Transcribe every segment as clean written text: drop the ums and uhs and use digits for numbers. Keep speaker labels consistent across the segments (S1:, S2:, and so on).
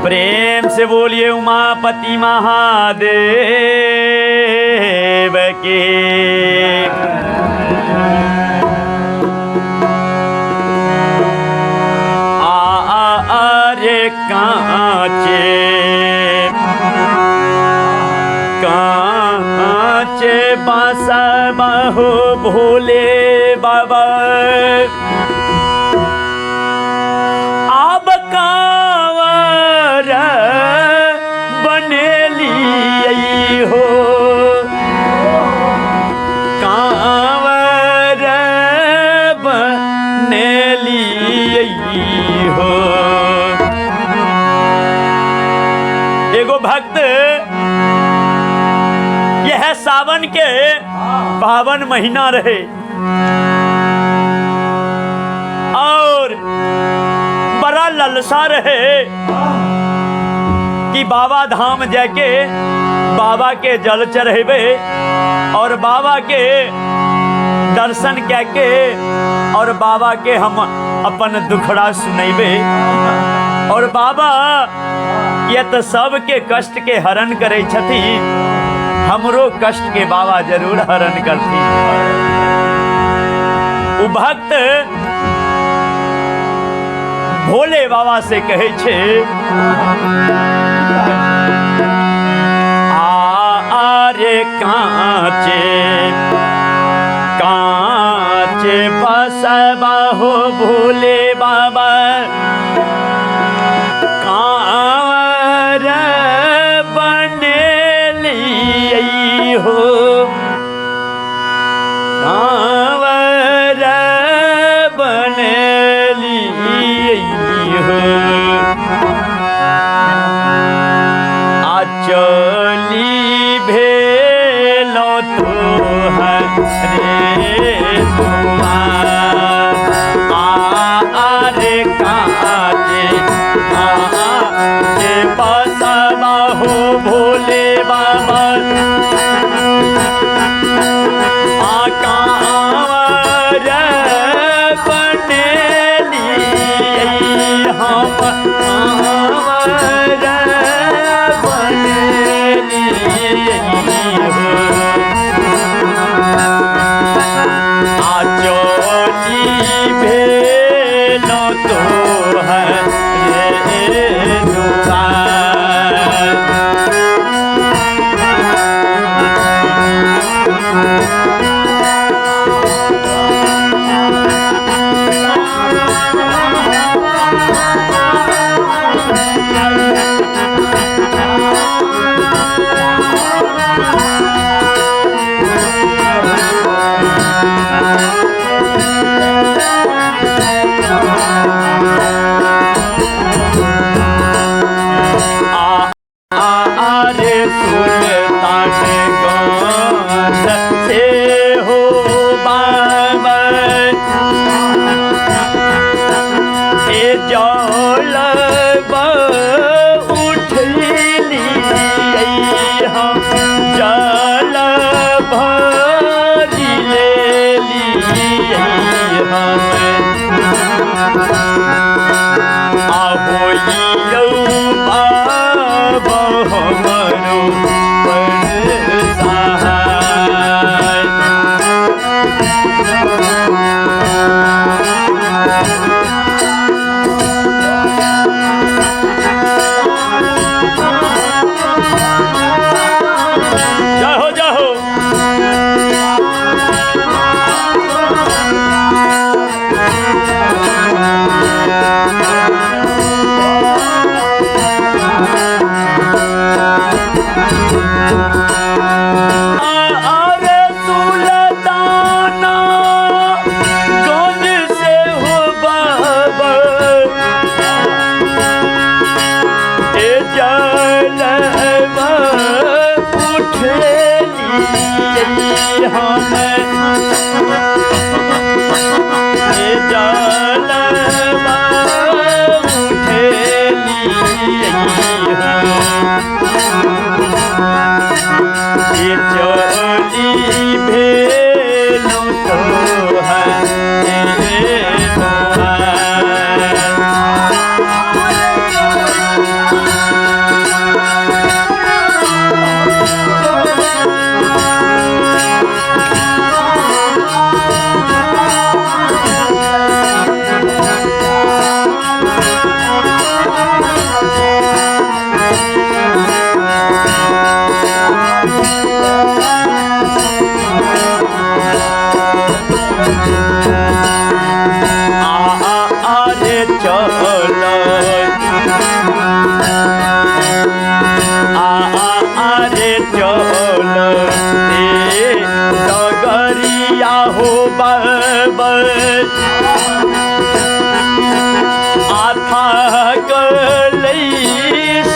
S1: प्रेम से बोलिए उमापति महादेव के। आरे कांचे बांसा बाहो भोले बाबा, अब कांवर बनेली हो, कांवर बनेली हो। एगो भक्त यह सावन के पावन महीना रहे और बड़ा ललसा रहे कि बाबा धाम जाके बाबा के जल चढ़ेबे और बाबा के दर्शन करके और बाबा के हम अपन दुखड़ा सुनेबे। और बाबा ये तो सबके कष्ट के हरण करे छथि, हमरो कष्ट के बाबा जरूर हरण करती। उ भक्त भोले बाबा से कहे छे, आरे कांचे बसबा हो भोले बाबा, कांवर बनेली हो, कांवर बनेली हो। आचली भेलो तोहरे आरे कांचे बसबा हो भोले बाबा, कांवर बनेली हम, कांवर बनेली हो। आचोली भेलो तोहरे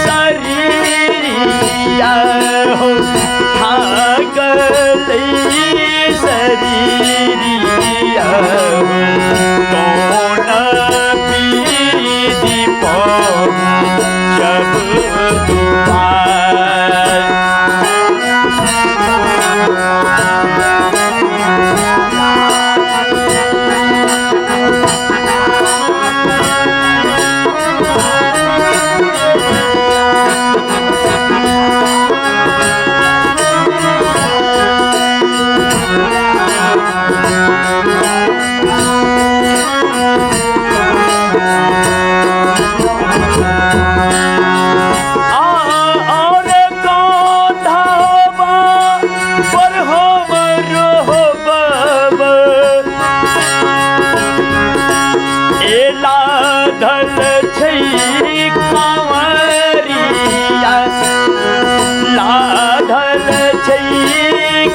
S1: शरीरिया हो थाकल शरीरिया कौन पीदी जब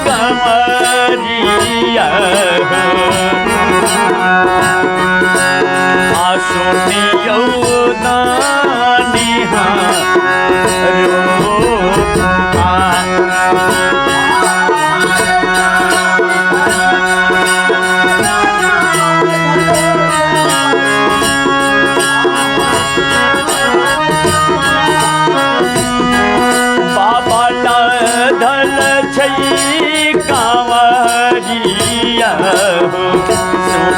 S1: कमरिया सुनियो दानिहा बाबा लाधल छई कांवरिया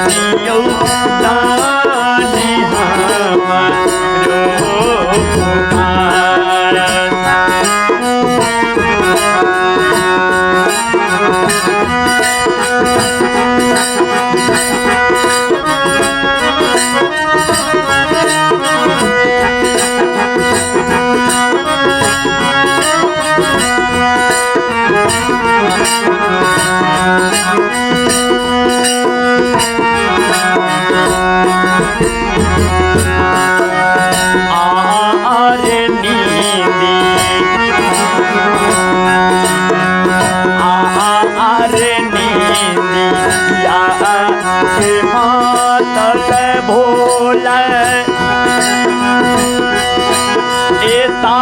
S1: सुनियो दानी हमरो पुकार भोला एता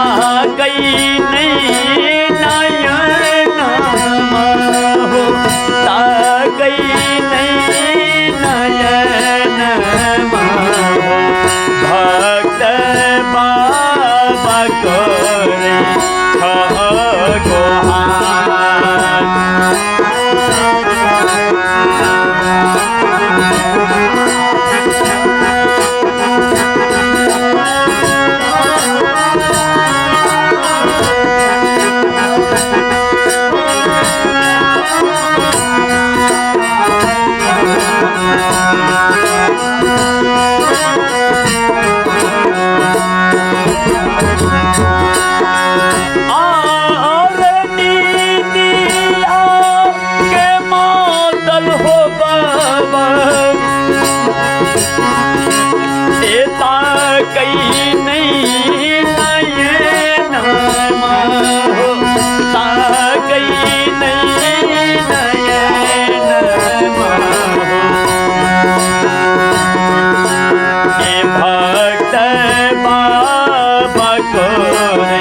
S1: गई नहीं नयन हो ता गई नहीं नयन भक्त बाबा करे कई नहीं नयन हो ता कई नहीं नयन ये भक्त बाबा करे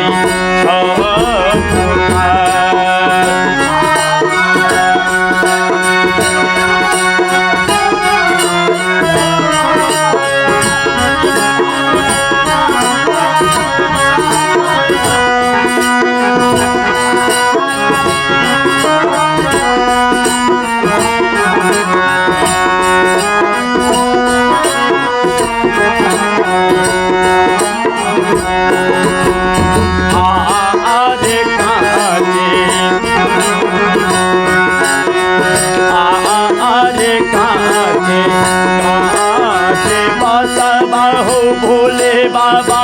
S1: भोले बाबा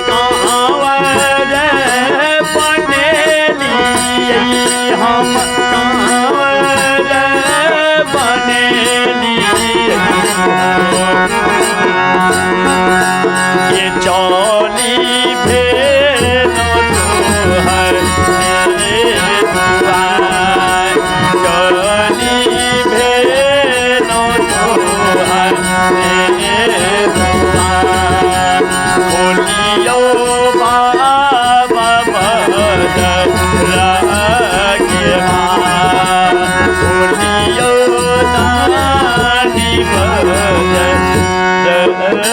S1: कांवर बने लिए हम कांवर बने लिए ये चौली भेद तुहर चौली भेद तुहर बोलियो बाबा राघवा बोलियो दानी भज राघवा